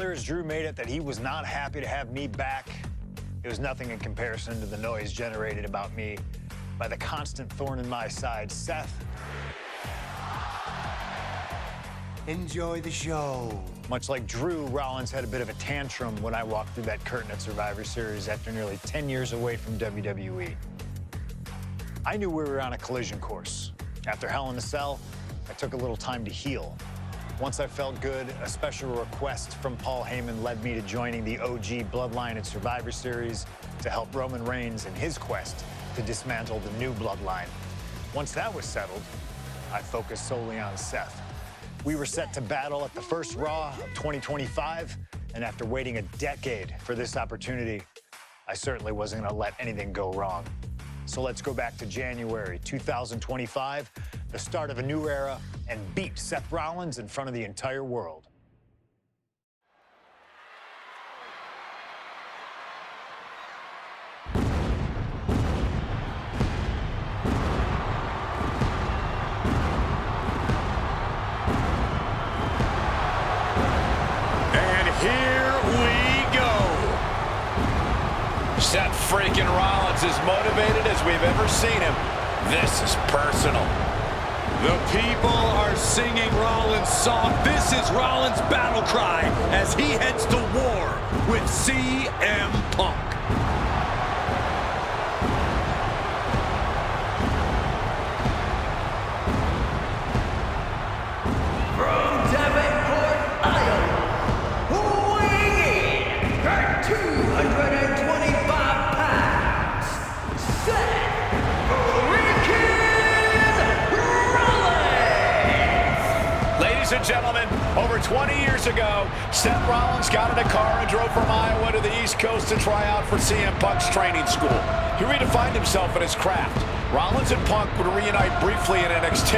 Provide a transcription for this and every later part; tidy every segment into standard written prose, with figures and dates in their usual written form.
Clear as Drew made it that he was not happy to have me back. It was nothing in comparison to the noise generated about me by the constant thorn in my side, Seth. Enjoy the show. Much like Drew, Rollins had a bit of a tantrum when I walked through that curtain at Survivor Series after nearly 10 years away from WWE. I knew we were on a collision course. After Hell in a Cell, I took a little time to heal. Once I felt good, a special request from Paul Heyman led me to joining the OG Bloodline at Survivor Series to help Roman Reigns in his quest to dismantle the new Bloodline. Once that was settled, I focused solely on Seth. We were set to battle at the first Raw of 2025, and after waiting a decade for this opportunity, I certainly wasn't gonna let anything go wrong. So let's go back to January 2025, the start of a new era, and beat Seth Rollins in front of the entire world. Seth freaking Rollins is motivated as we've ever seen him. This is personal. The people are singing Rollins' song. This is Rollins' battle cry as he heads to war with CM Punk. From Davenport, Iowa, weighing in at 225 pounds, Seth Rollins! Ladies and gentlemen, over 20 years ago, Seth Rollins got in a car and drove from Iowa to the East Coast to try out for CM Punk's training school. He redefined himself in his craft. Rollins and Punk would reunite briefly in NXT,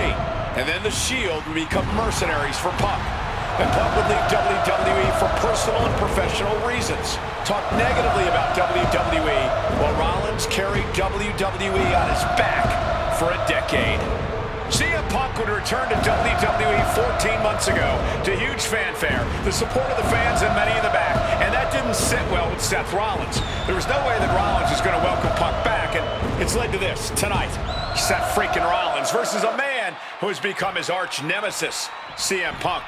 and then the Shield would become mercenaries for Punk. And Punk would leave WWE for personal and professional reasons. Talk negatively about WWE while Rollins carried WWE on his back for a decade. CM Punk would return to WWE 14 months ago to huge fanfare, the support of the fans and many in the back, and that didn't sit well with Seth Rollins. There was no way that Rollins was going to welcome Punk back, and it's led to this tonight. Seth freaking Rollins versus a man who has become his arch nemesis, CM Punk.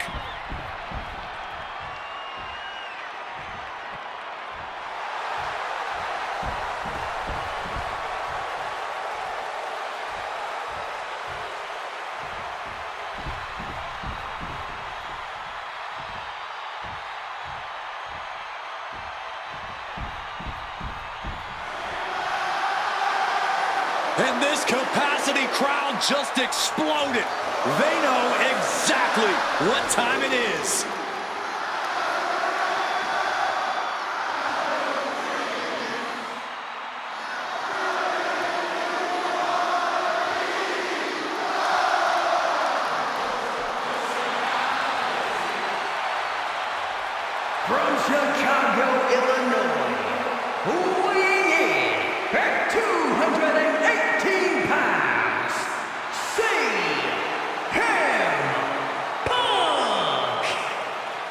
And this capacity crowd just exploded. They know exactly what time it is. From Chicago, Illinois, weighing in at 218 pounds, CM Punk!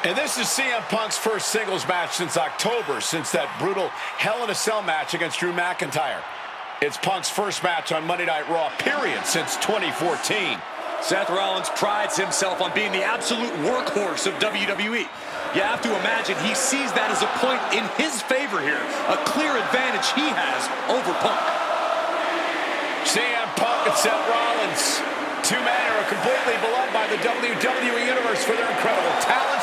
And this is CM Punk's first singles match since October, since that brutal Hell in a Cell match against Drew McIntyre. It's Punk's first match on Monday Night Raw, period, since 2014. Seth Rollins prides himself on being the absolute workhorse of WWE. You have to imagine he sees that as a point in his favor here, a clear advantage he has over Punk. CM Punk and Seth Rollins, two men who are completely beloved by the WWE Universe for their incredible talent,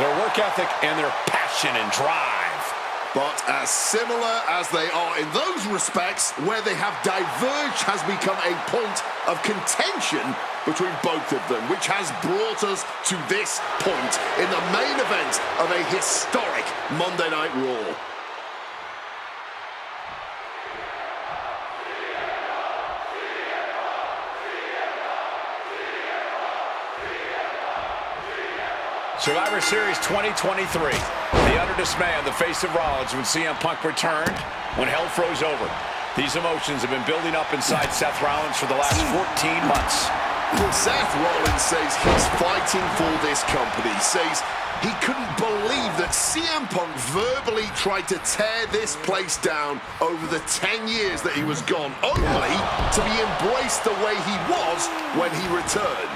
their work ethic, and their passion and drive. But as similar as they are in those respects, where they have diverged has become a point of contention between both of them, which has brought us to this point in the main event of a historic Monday Night Raw. Survivor Series 2023. The utter dismay on the face of Rollins when CM Punk returned, when hell froze over. These emotions have been building up inside Seth Rollins for the last 14 months. Seth Rollins says he's fighting for this company, says he couldn't believe that CM Punk verbally tried to tear this place down over the 10 years that he was gone, only to be embraced the way he was when he returned.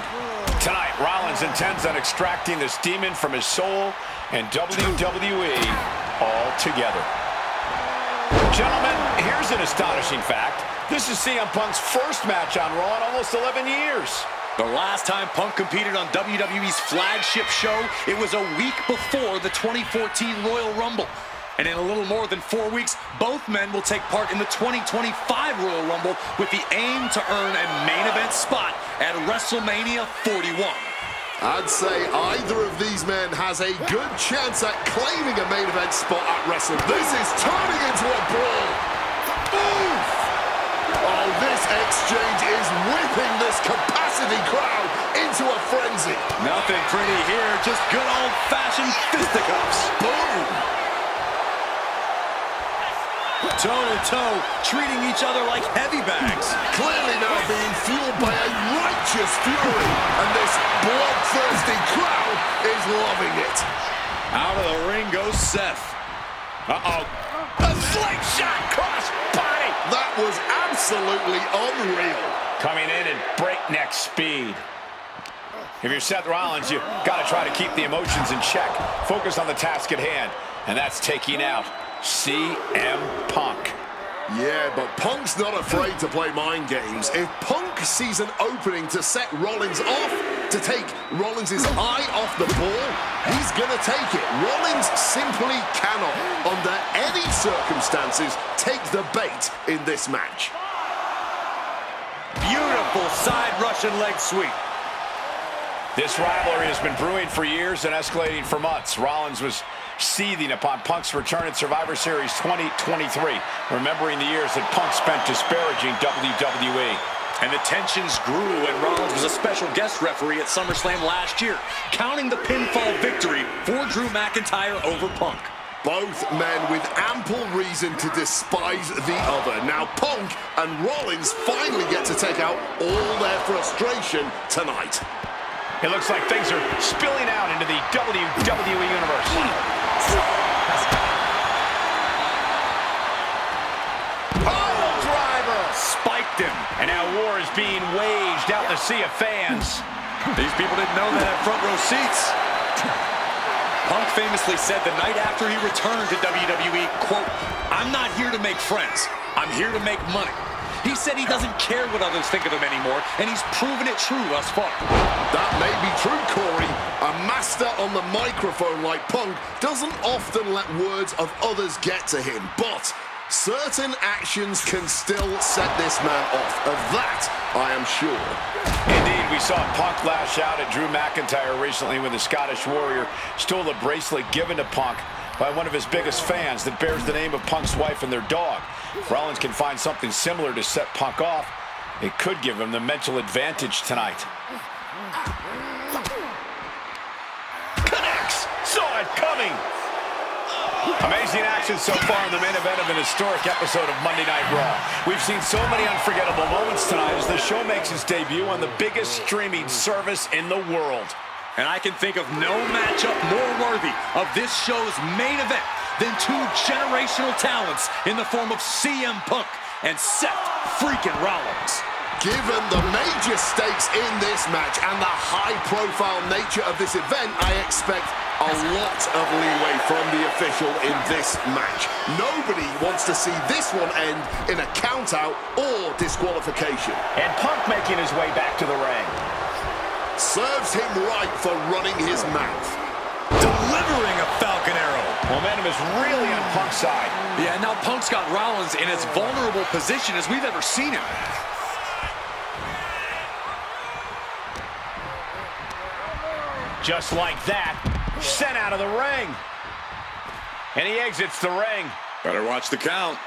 Tonight, Rollins intends on extracting this demon from his soul and WWE altogether. Gentlemen, here's an astonishing fact. This is CM Punk's first match on Raw in almost 11 years. The last time Punk competed on WWE's flagship show, it was a week before the 2014 Royal Rumble. And in a little more than 4 weeks, both men will take part in the 2025 Royal Rumble with the aim to earn a main event spot at WrestleMania 41. I'd say either of these men has a good chance at claiming a main event spot at Wrestle. This is turning into a brawl. Oof! Oh, this exchange is whipping this capacity crowd into a frenzy. Nothing pretty here, just good old-fashioned fisticuffs. Boom! Toe-to-toe, treating each other like heavy bags. Clearly now being fueled by a righteous fury, and this bloodthirsty crowd is loving it. Out of the ring goes Seth. Uh-oh. A slingshot cross body. That was absolutely unreal. Coming in at breakneck speed. If you're Seth Rollins, you got to try to keep the emotions in check. Focus on the task at hand, and that's taking out CM Punk. Yeah, but Punk's not afraid to play mind games. If Punk sees an opening to set Rollins off, to take Rollins' eye off the ball, he's gonna take it. Rollins simply cannot, under any circumstances, take the bait in this match. Beautiful side Russian leg sweep. This rivalry has been brewing for years and escalating for months. Rollins was seething upon Punk's return at Survivor Series 2023, remembering the years that Punk spent disparaging WWE. And the tensions grew when Rollins was a special guest referee at SummerSlam last year, counting the pinfall victory for Drew McIntyre over Punk. Both men with ample reason to despise the other. Now Punk and Rollins finally get to take out all their frustration tonight. It looks like things are spilling out into the WWE Universe. Pile driver! Spiked him. And now war is being waged out in the sea of fans. These people didn't know that had front row seats. Punk famously said the night after he returned to WWE, quote, "I'm not here to make friends. I'm here to make money." He said he doesn't care what others think of him anymore, and he's proven it true thus far. That may be true, Corey. A master on the microphone like Punk doesn't often let words of others get to him, but certain actions can still set this man off. Of that, I am sure. Indeed, we saw Punk lash out at Drew McIntyre recently when the Scottish Warrior stole a bracelet given to Punk by one of his biggest fans that bears the name of Punk's wife and their dog. If Rollins can find something similar to set Punk off, it could give him the mental advantage tonight. Connects! Saw it coming! Amazing action so far in the main event of an historic episode of Monday Night Raw. We've seen so many unforgettable moments tonight as the show makes its debut on the biggest streaming service in the world. And I can think of no matchup more worthy of this show's main event than two generational talents in the form of CM Punk and Seth freaking Rollins. Given the major stakes in this match and the high-profile nature of this event, I expect a lot of leeway from the official in this match. Nobody wants to see this one end in a count-out or disqualification. And Punk making his way back to the ring. Serves him right for running his mouth. Delivering a Falcon Arrow. Momentum is really on Punk's side. Yeah, now Punk's got Rollins in as vulnerable position as we've ever seen him. Just like that, sent out of the ring. And he exits the ring. Better watch the count.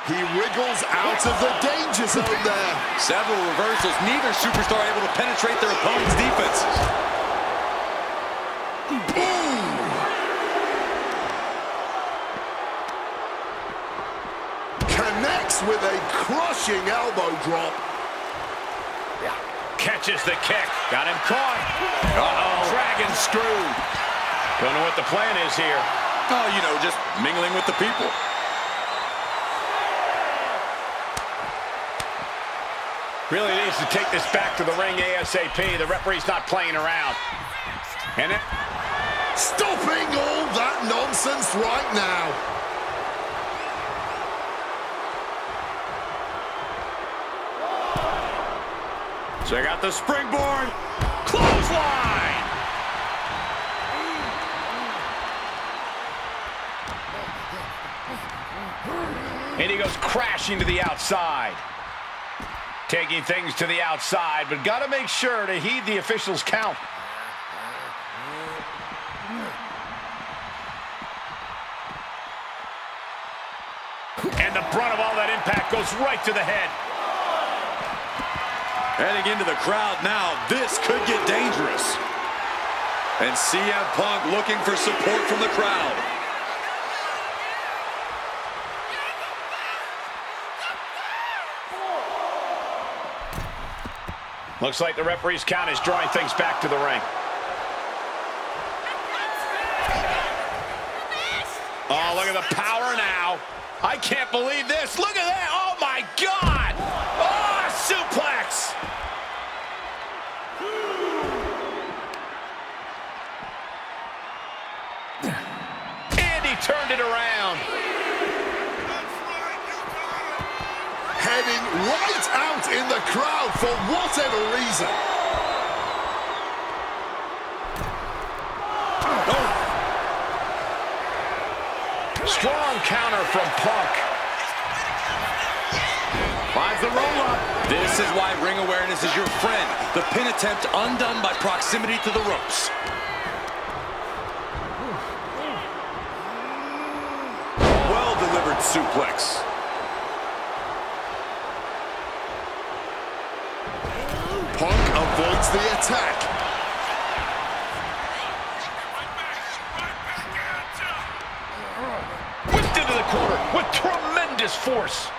He wriggles out of the danger zone there. Several reversals, neither superstar able to penetrate their opponent's defense. Lasst with a crushing elbow drop. Catches the kick. Got him caught. Uh-oh. Dragon screw. Don't know what the plan is here. Oh, you know, just mingling with the people. Really needs to take this back to the ring ASAP. The referee's not playing around. And it... Stopping all that nonsense right now. Check out the springboard. Clothesline. And he goes crashing to the outside. Taking things to the outside, but got to make sure to heed the official's count. And the brunt of all that impact goes right to the head. Heading into the crowd now, this could get dangerous. And CM Punk looking for support from the crowd. Looks like the referee's count is drawing things back to the ring. Oh, look at the power now. I can't believe this. Look at that. Oh, my God. Oh, suplex. And he turned it around. Heading right out in the crowd for whatever reason. Oh. Strong counter from Punk. Finds the roll-up. This is why ring awareness is your friend. The pin attempt undone by proximity to the ropes. Well-delivered suplex. Punk avoids the attack. Whipped into the corner with tremendous force.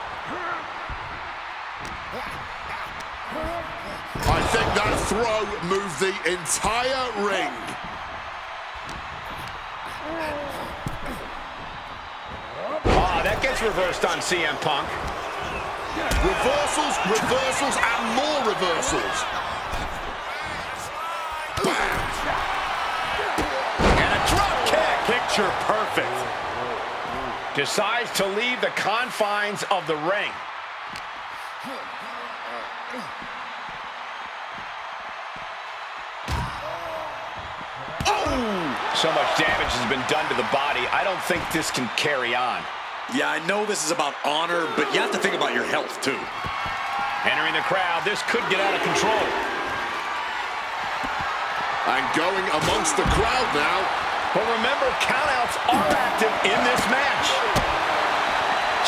I think that throw moved the entire ring. Ah, that gets reversed on CM Punk. Reversals, reversals, and more reversals. Bam! And a drop kick. Picture perfect. Decides to leave the confines of the ring. So much damage has been done to the body. I don't think this can carry on. Yeah, I know this is about honor, but you have to think about your health, too. Entering the crowd, this could get out of control. And going amongst the crowd now. But remember, countouts are active in this match.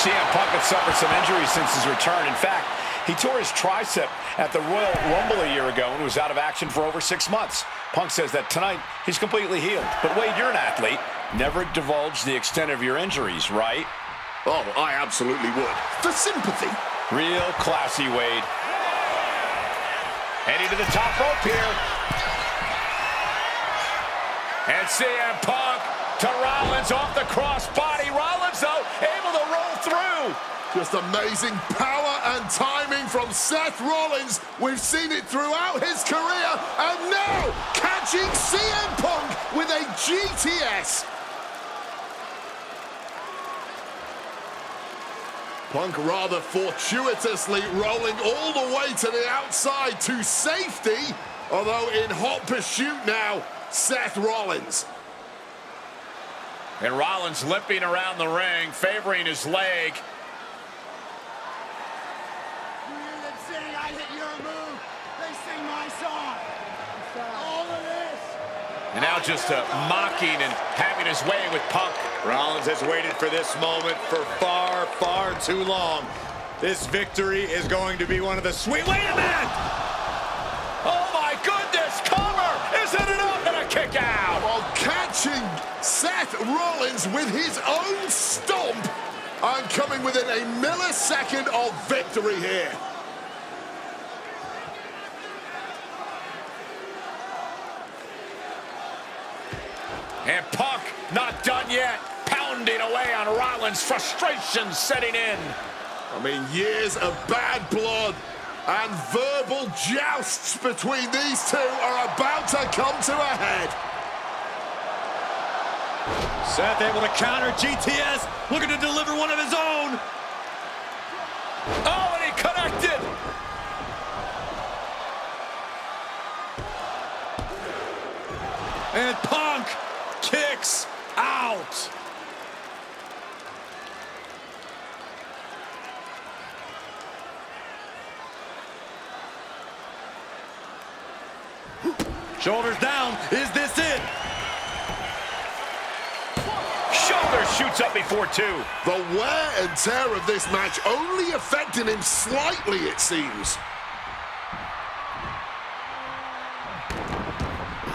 CM Punk had suffered some injuries since his return. In fact, he tore his tricep at the Royal Rumble a year ago and was out of action for over 6 months. Punk says that tonight he's completely healed. But Wade, you're an athlete. Never divulge the extent of your injuries, right? Oh, I absolutely would. For sympathy. Real classy, Wade. Heading to the top rope here. And CM Punk to Rollins off the crossbody. Rollins, though, able to roll through. Just amazing power and timing from Seth Rollins. We've seen it throughout his career. And now, catching CM Punk with a GTS. Punk rather fortuitously rolling all the way to the outside to safety. Although in hot pursuit now, Seth Rollins. And Rollins limping around the ring, favoring his leg. I hit your move. They sing my song. All of this. And now just mocking and having his way with Punk. Rollins has waited for this moment for far, far too long. This victory is going to be one of the sweet... Wait a minute! Oh my goodness, cover! Isn't it up? And a kick out! While catching Seth Rollins with his own stomp. and coming within a millisecond of victory here. And Punk not done yet. Pounding away on Rollins, frustration setting in. I mean, years of bad blood and verbal jousts between these two are about to come to a head. Seth able to counter GTS, looking to deliver one of his own. Oh, and he connected. And Punk kicks out. Shoulders down. Is this it? Shoulder shoots up before two. The wear and tear of this match only affecting him slightly, it seems.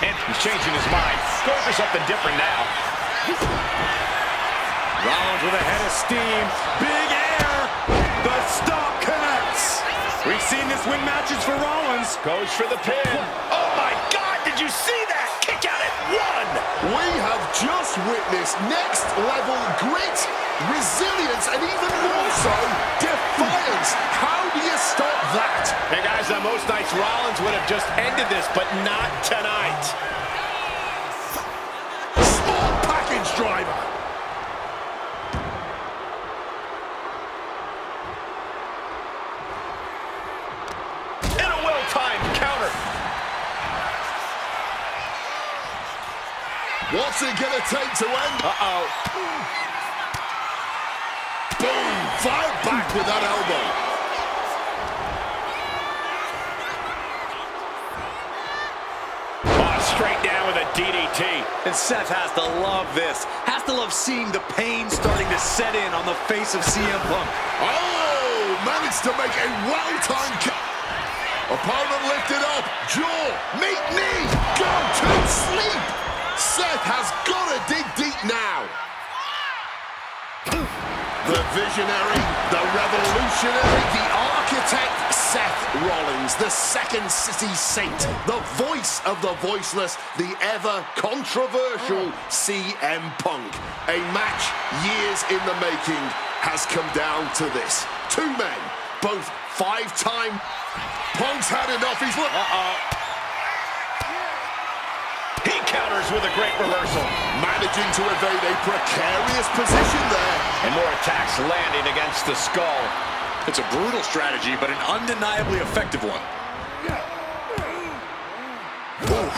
And he's changing his mind. Going for something different now. Rollins with a head of steam. Big air. The stomp connects. We've seen this win matches for Rollins. Goes for the pin. Oh my God, did you see that? Kick out at one. We have just witnessed next level grit, resilience, and even more so, defiance. How do you stop that? Hey guys, on most nights Rollins would have just ended this, but not tonight. Small package driver. And a well-timed counter. What's it gonna take to end? Uh-oh. Boom! Fired back with that elbow. Oh, straight down with a DDT. And Seth has to love this. Has to love seeing the pain starting to set in on the face of CM Punk. Oh! Managed to make a well-timed kick. Opponent lifted up. Jaw. Meet knee. Go to sleep. Seth has got to dig deep now. The visionary, the revolutionary, the architect, Seth Rollins, the second city saint, the voice of the voiceless, the ever-controversial CM Punk. A match years in the making has come down to this. Two men, both five-time. Punk's had enough. He's look. He counters with a great reversal. Managing to evade a precarious position there. And more attacks landing against the skull. It's a brutal strategy, but an undeniably effective one. Oof.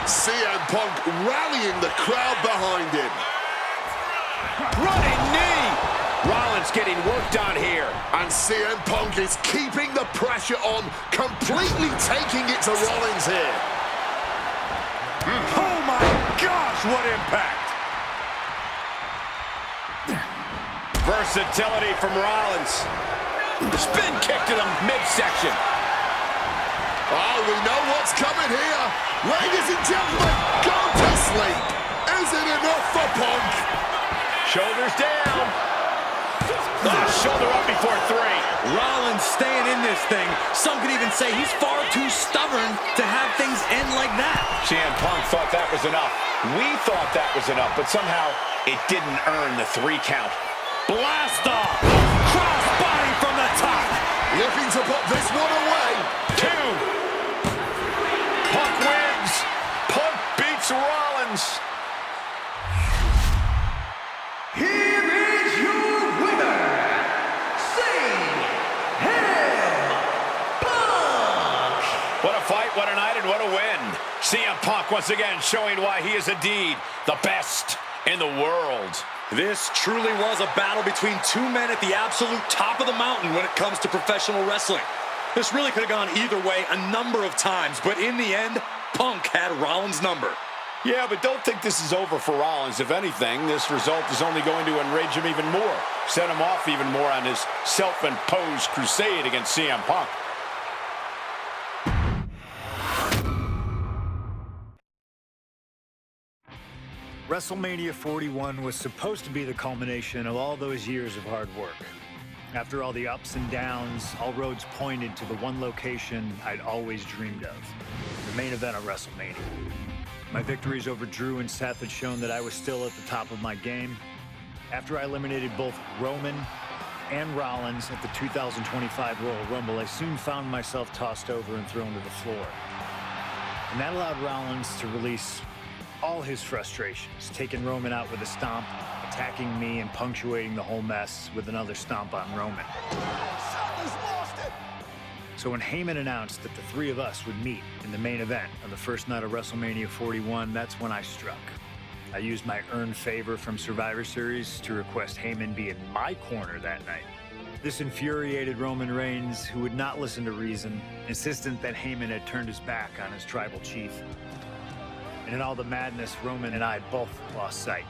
CM Punk rallying the crowd behind him. Running knee. Rollins getting worked on here. And CM Punk is keeping the pressure on, completely taking it to Rollins here. Oh my gosh, what impact. Versatility from Rollins. Spin kick to the midsection. Oh, we know what's coming here. Ladies and gentlemen, go to sleep. Is it enough for Punk? Shoulders down. Shoulder up before three. Rollins staying in this thing. Some could even say he's far too stubborn to have things end like that. CM Punk thought that was enough. We thought that was enough, but somehow it didn't earn the 3 count. Blast off. Cross body from the top. Looking to put this one away. 2. Punk wins. Punk beats Rollins. Here is your winner, CM Punk! What a fight, what a night, and what a win. CM Punk once again showing why he is indeed the best in the world. This truly was a battle between two men at the absolute top of the mountain when it comes to professional wrestling. This really could have gone either way a number of times, but in the end, Punk had Rollins' number. Yeah, but don't think this is over for Rollins. If anything, this result is only going to enrage him even more, set him off even more on his self-imposed crusade against CM Punk. WrestleMania 41 was supposed to be the culmination of all those years of hard work. After all the ups and downs, all roads pointed to the one location I'd always dreamed of, the main event of WrestleMania. My victories over Drew and Seth had shown that I was still at the top of my game. After I eliminated both Roman and Rollins at the 2025 Royal Rumble, I soon found myself tossed over and thrown to the floor. And that allowed Rollins to release all his frustrations, taking Roman out with a stomp, attacking me, and punctuating the whole mess with another stomp on Roman. So when Heyman announced that the three of us would meet in the main event on the first night of WrestleMania 41, that's when I struck. I used my earned favor from Survivor Series to request Heyman be in my corner that night. This infuriated Roman Reigns, who would not listen to reason, insistent that Heyman had turned his back on his tribal chief. And in all the madness, Roman and I both lost sight.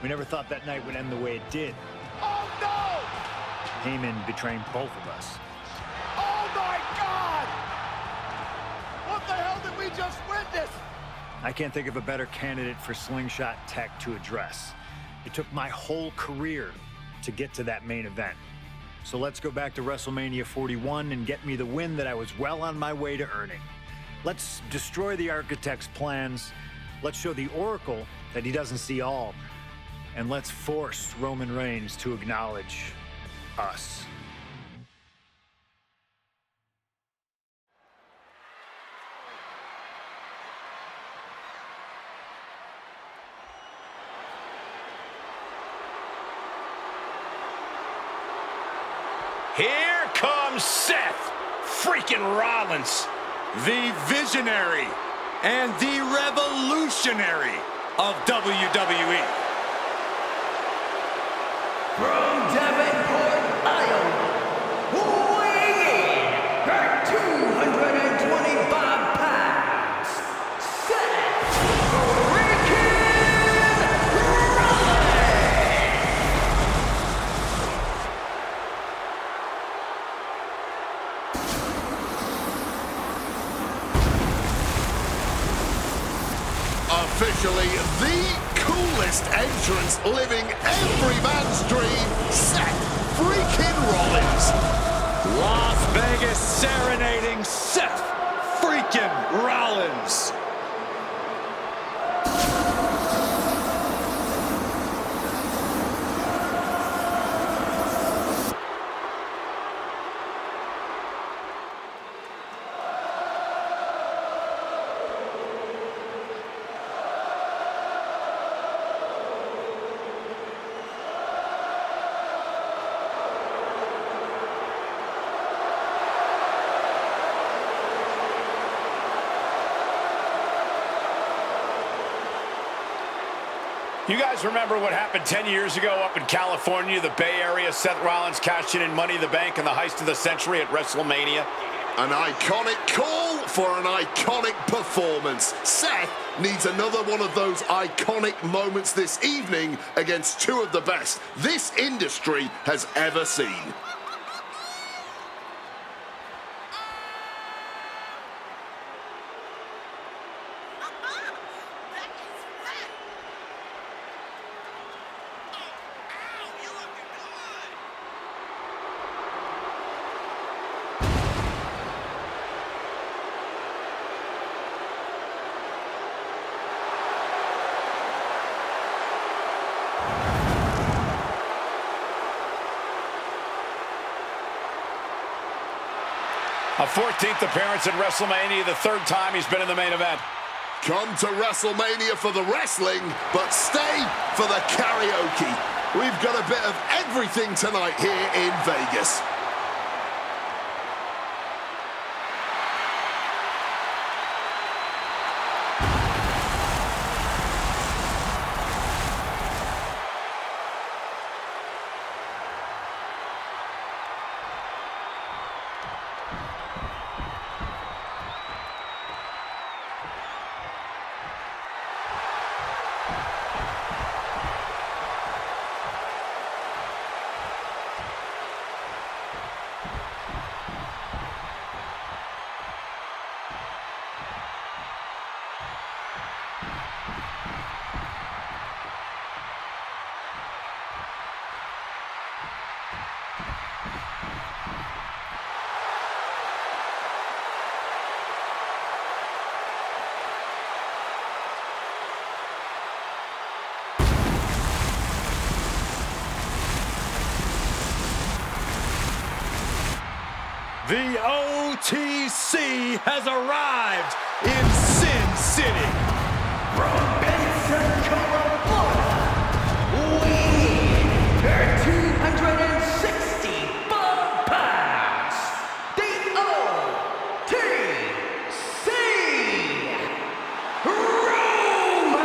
We never thought that night would end the way it did. Oh, no! Heyman betraying both of us. Oh, my God! What the hell did we just witness? I can't think of a better candidate for slingshot tech to address. It took my whole career to get to that main event. So let's go back to WrestleMania 41 and get me the win that I was well on my way to earning. Let's destroy the architect's plans. Let's show the Oracle that he doesn't see all. And let's force Roman Reigns to acknowledge us. Here comes Seth freaking Rollins, the visionary and the revolutionary of WWE. From Davenport, Iowa, weighing in at 225 pounds, Seth freaking Rollins! Officially the coolest entrance living every man's dream, Seth freaking Rollins. Las Vegas serenading Seth freaking Rollins. You guys remember what happened 10 years ago up in California, the Bay Area? Seth Rollins cashing in Money in the Bank and the heist of the century at WrestleMania. An iconic call for an iconic performance. Seth needs another one of those iconic moments this evening against two of the best this industry has ever seen. A 14th appearance at WrestleMania, the third time he's been in the main event. Come to WrestleMania for the wrestling, but stay for the karaoke. We've got a bit of everything tonight here in Vegas. The OTC has arrived in Sin City. From Pensacola, Florida, weighing her 265 pounds, the OTC, Roman Reigns.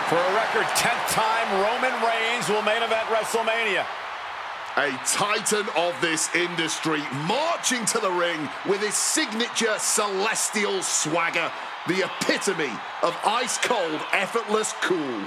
For a record 10th time, Roman Reigns will main event WrestleMania. A titan of this industry, marching to the ring with his signature celestial swagger, the epitome of ice-cold, effortless cool.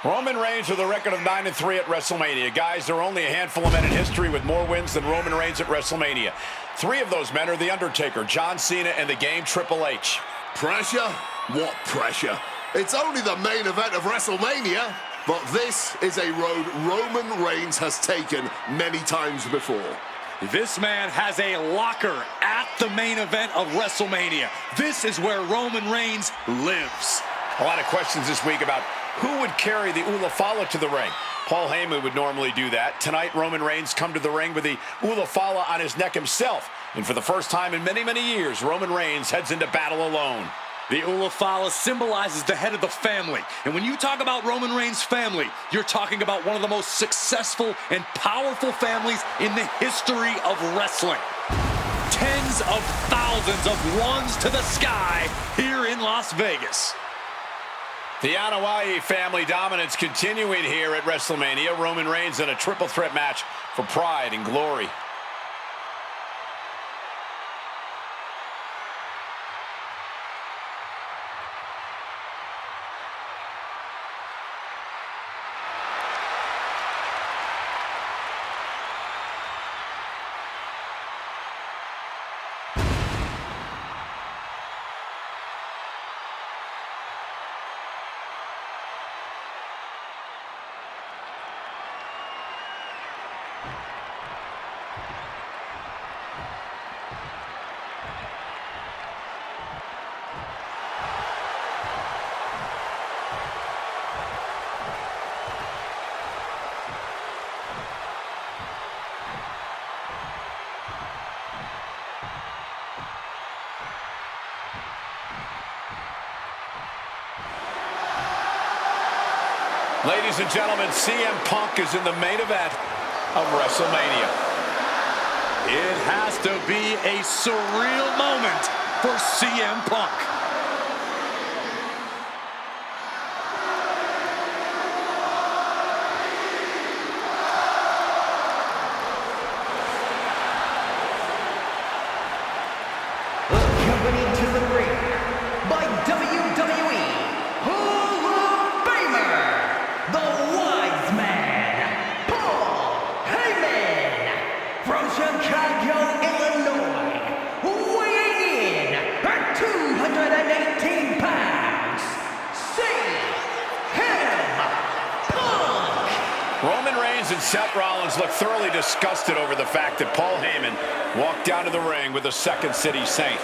Roman Reigns with a record of 9-3 at WrestleMania. Guys, there are only a handful of men in history with more wins than Roman Reigns at WrestleMania. 3 of those men are The Undertaker, John Cena, and the Game Triple H. Pressure? What pressure? It's only the main event of WrestleMania. But this is a road Roman Reigns has taken many times before. This man has a locker at the main event of WrestleMania. This is where Roman Reigns lives. A lot of questions this week about who would carry the Ulafala to the ring. Paul Heyman would normally do that. Tonight, Roman Reigns come to the ring with the Ulafala on his neck himself. And for the first time in many, many years, Roman Reigns heads into battle alone. The Ulafala symbolizes the head of the family. And when you talk about Roman Reigns' family, you're talking about one of the most successful and powerful families in the history of wrestling. Tens of thousands of ones to the sky here in Las Vegas. The Anoa'i family dominance continuing here at WrestleMania. Roman Reigns in a triple threat match for pride and glory. Ladies and gentlemen, CM Punk is in the main event of WrestleMania. It has to be a surreal moment for CM Punk. Accompanied to the ring by WWE Hall of Famer, the Wise Man, Paul Heyman, from Chicago, Illinois, weighing in at 218 pounds, CM Punk. Roman Reigns and Seth Rollins look thoroughly disgusted over the fact that Paul Heyman walked down to the ring with the Second City Saint.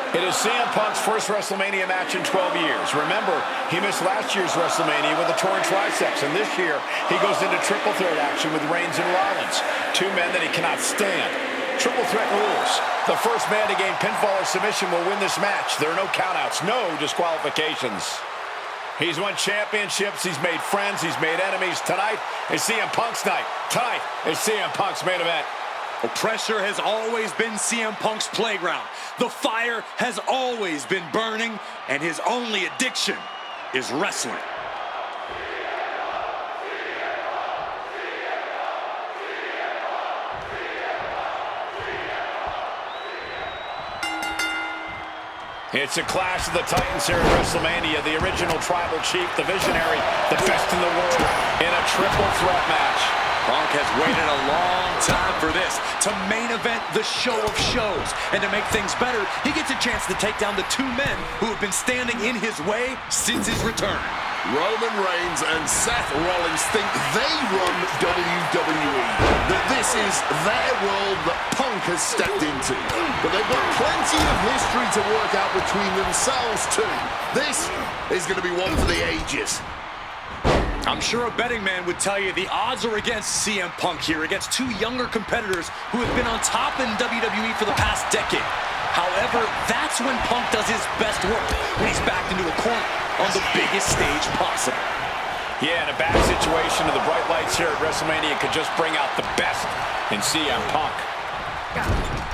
It is CM Punk's first WrestleMania match in 12 years. Remember, he missed last year's WrestleMania with a torn triceps, and this year he goes into triple threat action with Reigns and Rollins, 2 men that he cannot stand. Triple threat rules. The first man to gain pinfall or submission will win this match. There are no countouts, no disqualifications. He's won championships, he's made friends, he's made enemies. Tonight is CM Punk's night. Tonight is CM Punk's main event. Well, pressure has always been CM Punk's playground. The fire has always been burning, and his only addiction is wrestling. It's a clash of the Titans here at WrestleMania. The original tribal chief, the visionary, the best in the world in a triple threat match. Punk has waited a long time for this, to main event the show of shows. And to make things better, he gets a chance to take down the 2 men who have been standing in his way since his return. Roman Reigns and Seth Rollins think they run WWE, that this is their world that Punk has stepped into. But they've got plenty of history to work out between themselves too. This is going to be one for the ages. I'm sure a betting man would tell you the odds are against CM Punk here, against two younger competitors who have been on top in WWE for the past decade. However, that's when Punk does his best work, when he's backed into a corner on the biggest stage possible. Yeah, in a bad situation, the bright lights here at WrestleMania could just bring out the best in CM Punk.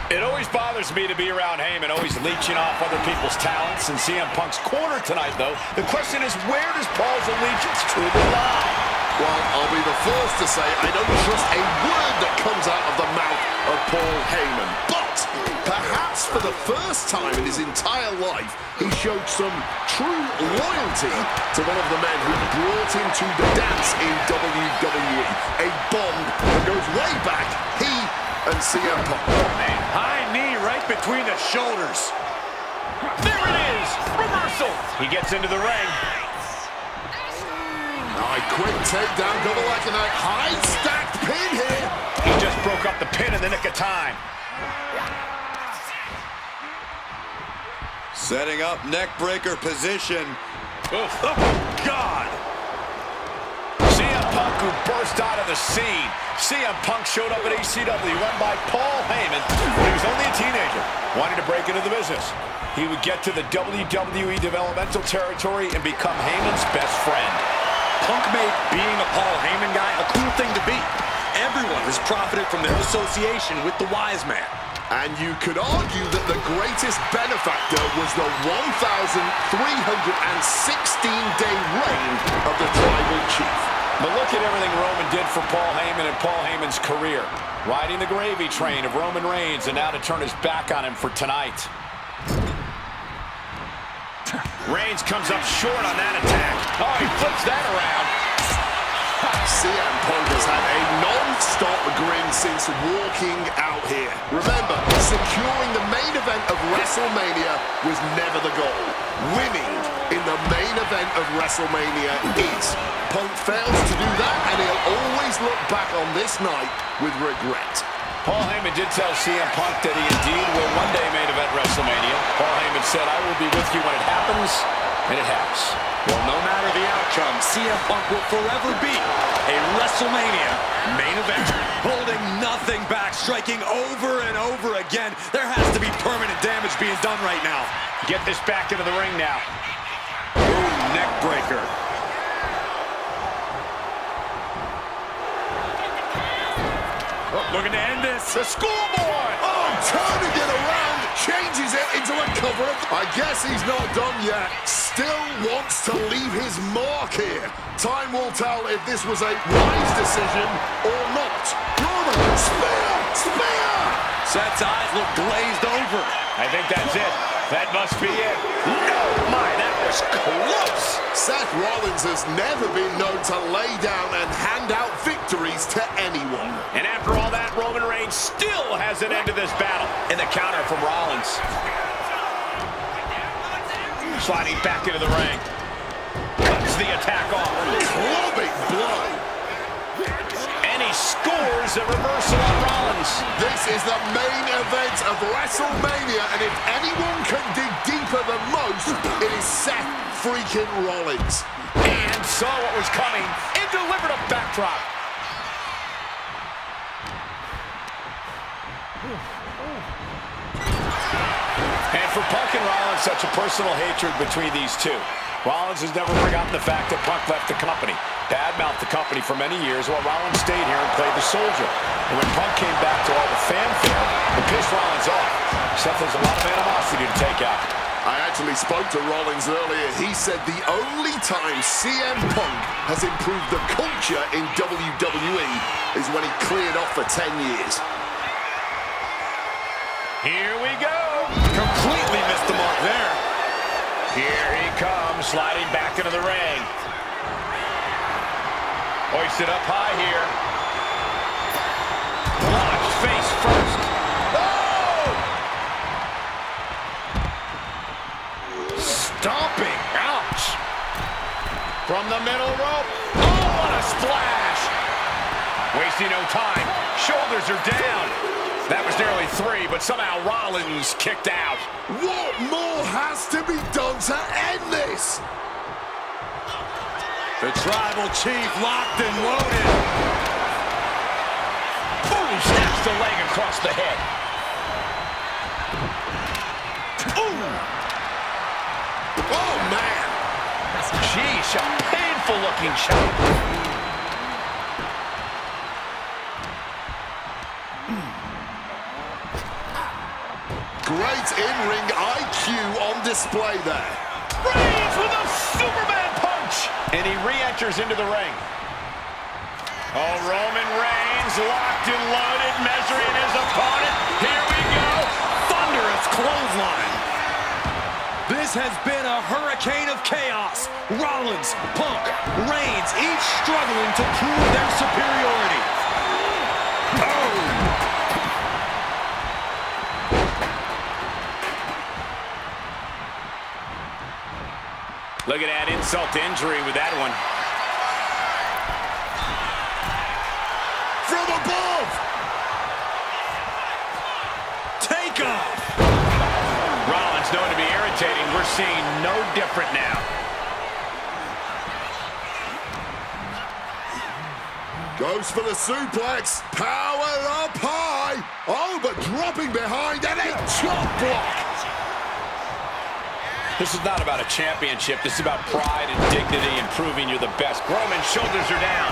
It always bothers me to be around Heyman, always leeching off other people's talents. In CM Punk's corner tonight, though, the question is, where does Paul's allegiance truly lie? Well, I'll be the first to say I don't trust a word that comes out of the mouth of Paul Heyman. But perhaps for the first time in his entire life, he showed some true loyalty to one of the men who brought him to the dance in WWE. A bond that goes way back, he and CM Punk. Oh, man. High knee right between the shoulders. There it is! Reversal! He gets into the ring. A quick takedown, double leg and a high stacked pin here. He just broke up the pin in the nick of time. Setting up neck breaker position. Oof. Oh, God! CM Punk, who burst out of the scene. CM Punk showed up at ECW, run by Paul Heyman when he was only a teenager, wanting to break into the business. He would get to the WWE developmental territory and become Heyman's best friend. Punk made being a Paul Heyman guy a cool thing to be. Everyone has profited from their association with the wise man. And you could argue that the greatest benefactor was the 1,316-day reign of the Tribal Chief. But look at everything Roman did for Paul Heyman and Paul Heyman's career. Riding the gravy train of Roman Reigns, and now to turn his back on him for tonight. Reigns comes up short on that attack. Oh, he flips that around. CM Punk has had a non-stop grin since walking out here. Remember, securing the main event of WrestleMania was never the goal. Winning in the main event of WrestleMania is. Punk fails to do that, and he'll always look back on this night with regret. Paul Heyman did tell CM Punk that he indeed will one day main event WrestleMania. Paul Heyman said, "I will be with you when it happens," and it has. Well, no matter the outcome, CM Punk will forever be a WrestleMania main event, holding nothing back, striking over and over again. There has to be permanent damage being done right now. Get this back into the ring now. Ooh, neck breaker. Looking to end this. The schoolboy. Oh, turning it around, changes it into a cover. I guess he's not done yet. Still wants to leave his mark here. Time will tell if this was a wise decision or not. Roman, spear! Seth's eyes look glazed over. I think that's it. That must be it. No, my, that was close. Seth Rollins has never been known to lay down and hand out victories to anyone. And after all that, Roman Reigns still has an end to this battle. In the counter from Rollins. Sliding back into the ring. Cuts the attack off. Clubbing blow. And he scores a reversal on Rollins. This is the main event of WrestleMania, and if anyone can dig deeper than most, it is Seth freaking Rollins. And saw what was coming and delivered a backdrop. And for Punk and Rollins, such a personal hatred between these two. Rollins has never forgotten the fact that Punk left the company, badmouthed the company for many years, while Rollins stayed here and played the soldier. And when Punk came back to all the fanfare, it pissed Rollins off. Seth has a lot of animosity to take out. I actually spoke to Rollins earlier. He said the only time CM Punk has improved the culture in WWE is when he cleared off for 10 years. Here we go. Completely missed the mark there. Here he comes, sliding back into the ring. Hoisted up high here. Watch, face first. Oh! Stomping, ouch. From the middle rope. Oh, what a splash. Wasting no time. Shoulders are down. That was nearly 3, but somehow Rollins kicked out. What more has to be done to end this? The tribal chief locked and loaded. Boom! Snaps the leg across the head. Oh, man. Jeez, a painful-looking shot. Great in-ring IQ on display there. Reigns with a Superman punch! And he re-enters into the ring. Oh, Roman Reigns locked and loaded, measuring his opponent. Here we go. Thunderous clothesline. This has been a hurricane of chaos. Rollins, Punk, Reigns, each struggling to prove their superiority. Oh! Look at that insult to injury with that one. From above! Take off! Rollins known to be irritating. We're seeing no different now. Goes for the suplex. Power up high. Oh, but dropping behind and a chop block. This is not about a championship. This is about pride and dignity and proving you're the best. Roman's shoulders are down.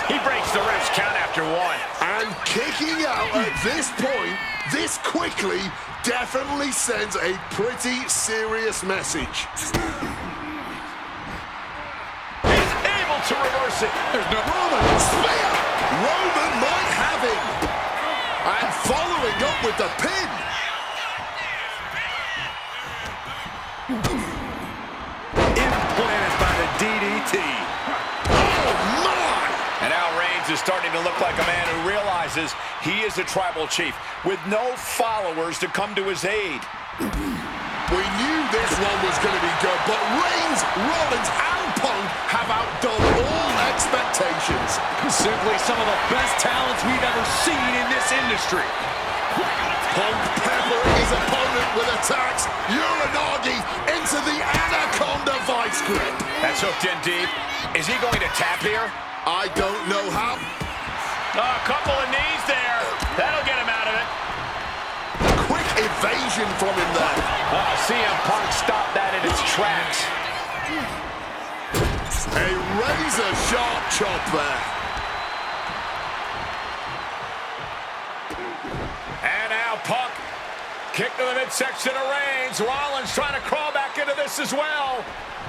He breaks the ribs, count after one. And kicking out at this point, this quickly, definitely sends a pretty serious message. He's able to reverse it. There's no Roman spear. Roman might have him. And following up with the pin. Implanted by the DDT. Oh, my! And now Reigns is starting to look like a man who realizes he is a tribal chief with no followers to come to his aid. We knew this one was going to be good, but Reigns, Rollins, and Punk have outdone all expectations. Simply some of the best talents we've ever seen in this industry. Punk peppering his opponent with attacks. Uranagi into the Anaconda vice grip. That's hooked in deep. Is he going to tap here? I don't know how. Oh, a couple of knees there. That'll get him out of it. Quick evasion from him there. CM Punk stopped that in its tracks. A razor-sharp chop there. And now Punk, kick to the midsection of Reigns. Rollins trying to crawl back into this as well.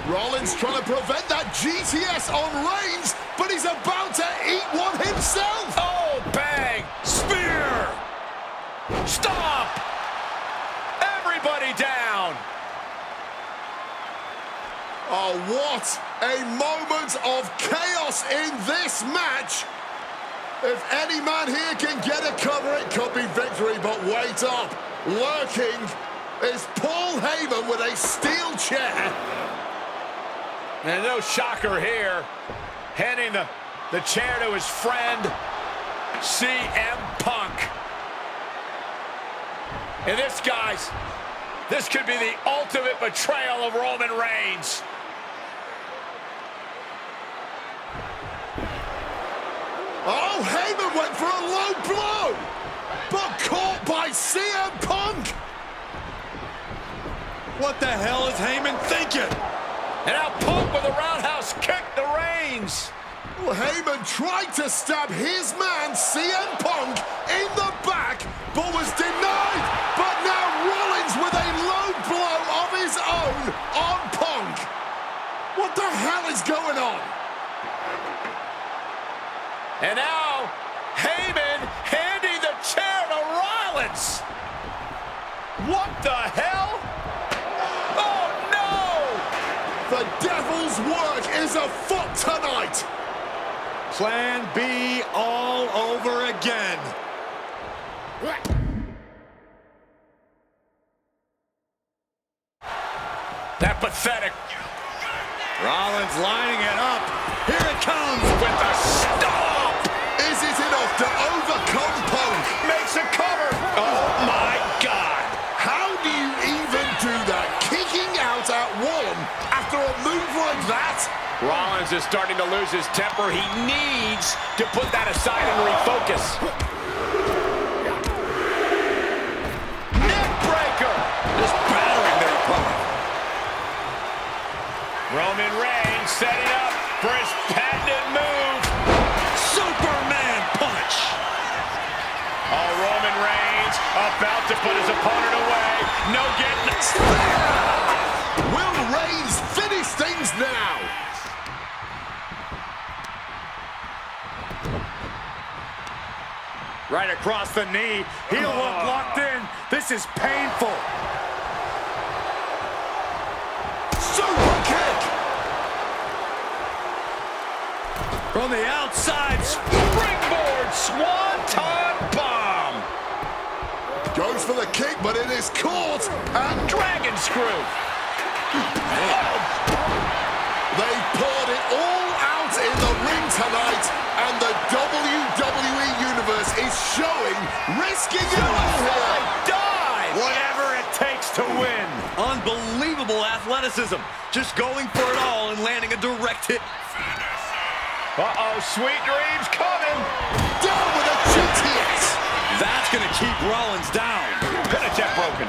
Rollins trying to prevent that GTS on Reigns, but he's about to eat one himself. Oh, bang! Spear! Stomp! Everybody down! Oh, what a moment of chaos in this match. If any man here can get a cover, it could be victory, but wait up. Lurking is Paul Heyman with a steel chair. And no shocker here. Handing the chair to his friend, CM Punk. And this, guys, this could be the ultimate betrayal of Roman Reigns. Oh, Heyman went for a low blow, but caught by CM Punk. What the hell is Heyman thinking? And now Punk with a roundhouse kick to Reigns. Well, Heyman tried to stab his man, CM Punk, in the back, but was denied. But now Rollins with a low blow of his own on Punk. What the hell is going on? And now Heyman handing the chair to Rollins. What the hell? Oh, no! The devil's work is afoot tonight. Plan B all over again. That pathetic. Rollins lining it up. Here it comes With the stomp. Is it enough to overcome Punk? Makes a cover. Oh, my God. How do you even do that? Kicking out at one after a move like Rollins is starting to lose his temper. He needs to put that aside and refocus. Neckbreaker! Just battering their opponent. Roman Reigns setting up for his patented move. Superman punch. Oh, Roman Reigns about to put his opponent away. No getting it. Will Reigns finish things now? Right across the knee. Heel hook locked in. This is painful. Super kick! From the outside, springboard swanton bomb. Goes for the kick, but it is caught. And Dragon screw. they poured it all out in the ring tonight. And the WWE Universe is showing risking it all here. Dive. Whatever it takes to win. Unbelievable athleticism. Just going for it all and landing a direct hit. Uh-oh, sweet dreams coming. Down with a GTS. That's going to keep Rollins down. Pin attempt broken.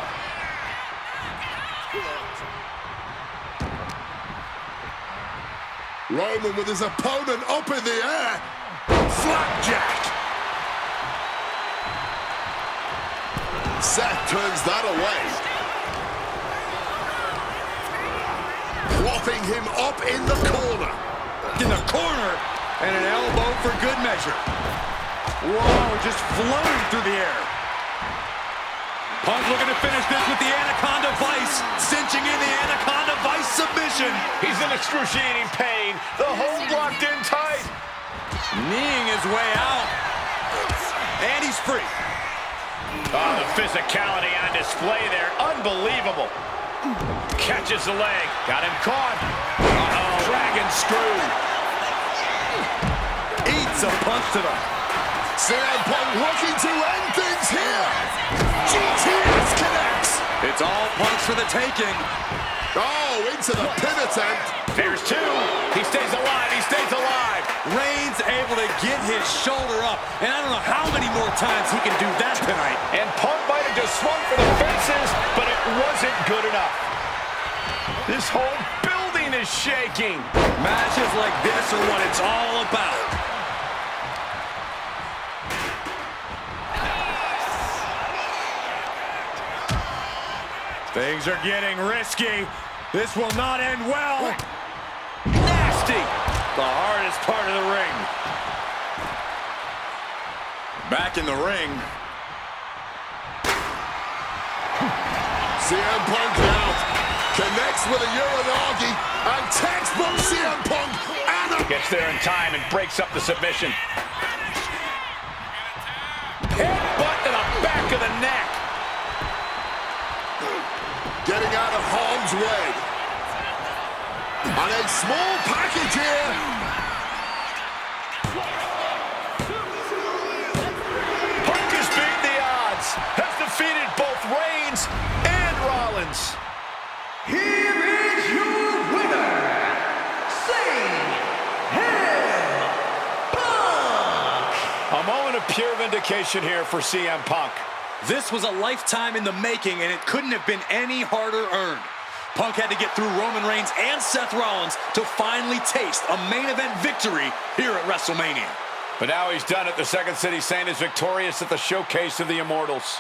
Roman with his opponent up in the air. Flapjack. Seth turns that away. Whopping him up in the corner. In the corner, and an elbow for good measure. Whoa, just floating through the air. Punk looking to finish this with the Anaconda Vice, cinching in the Anaconda Vice submission. He's in excruciating pain. The hold locked in tight. Kneeing his way out. And he's free. Oh, the physicality on display there. Unbelievable. Catches the leg. Got him caught. Uh-oh. Dragon screw. Eats a punch to the... CM Punk looking to end things here. GTS connects. It's all punch for the taking. Oh, into the pin attempt. There's two. He stays alive. He stays alive. Reigns able to get his shoulder up. And I don't know how many more times he can do that tonight. And Punk might have just swung for the fences, but it wasn't good enough. This whole building is shaking. Matches like this are what it's all about. Things are getting risky. This will not end well. Nasty. The hardest part of the ring. Back in the ring. CM Punk out. Connects with a Uranagi. And textbook CM Punk. And Gets there in time and breaks up the submission. Headbutt to the back of the neck. getting out of harm's way. And a small package here. Punk has beaten the odds, has defeated both Reigns and Rollins. Here is your winner, CM Punk! A moment of pure vindication here for CM Punk. This was a lifetime in the making, and it couldn't have been any harder earned. Punk had to get through Roman Reigns and Seth Rollins to finally taste a main event victory here at WrestleMania. But now he's done it. The Second City Saint is victorious at the Showcase of the Immortals.